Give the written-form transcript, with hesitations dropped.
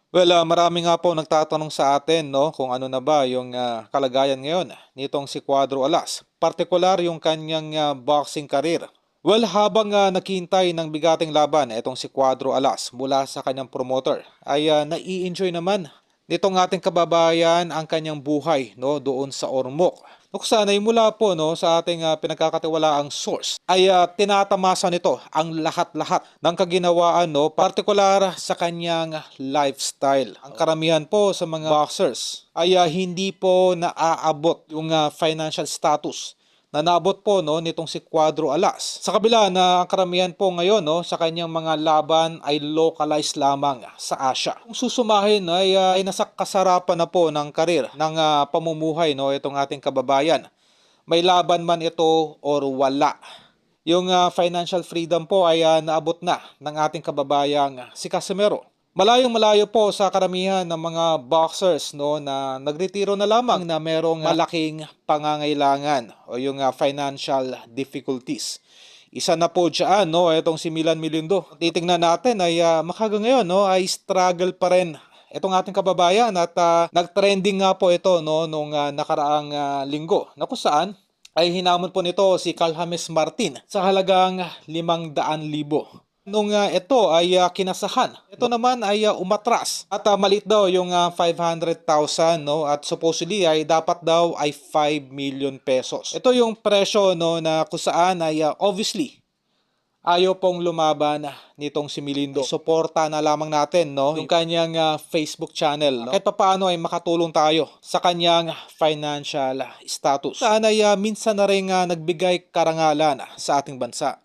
Well, marami nga po nagtatanong sa atin, no, kung ano na ba yung kalagayan ngayon nitong si Cuadro Alas, partikular yung kanyang boxing career. Well, habang naghihintay ng bigating laban itong si Cuadro Alas mula sa kanyang promoter, ay nai-enjoy naman nitong ating kababayan ang kanyang buhay, no, doon sa Ormoc. Kung saan ay mula po, no, sa ating pinagkakatiwalaang source ay tinatamasa nito ang lahat-lahat ng kaginawaan, no, partikular sa kanyang lifestyle. Ang karamihan po sa mga boxers ay hindi po naaabot yung financial status na naabot po, no, nitong si Cuadro Alas. Sa kabila na ang karamihan po ngayon, no, sa kanyang mga laban ay localized lamang sa Asia. Kung susumahin ay nasa kasarapan na po ng karir ng pamumuhay, no, itong ating kababayan. May laban man ito or wala. Yung financial freedom po ay naabot na ng ating kababayang si Casimero. Malayong malayo po sa karamihan ng mga boxers, no, na nagretiro na lamang na merong malaking pangangailangan o yung financial difficulties. Isa na po dyan, no, itong si Milan Milindo. Titingnan natin ay makaga ngayon, no, ay struggle pa rin itong ating kababayan at nag-trending nga po ito, no, nung nakaraang linggo na kung saan ay hinamon po nito si Carl James Martin sa halagang 500,000. Nung ito ay kinasahan, ito naman ay umatras at maliit daw yung 500,000, no, at supposedly ay dapat daw ay 5 million pesos. Ito yung presyo, no, na kung saan ay obviously ayaw pong lumaban nitong si Milindo. Suporta na lamang natin, no, yung kanyang Facebook channel, no? Kahit papaano ay makatulong tayo sa kanyang financial status. Saan ay minsan na rin nagbigay karangalan sa ating bansa.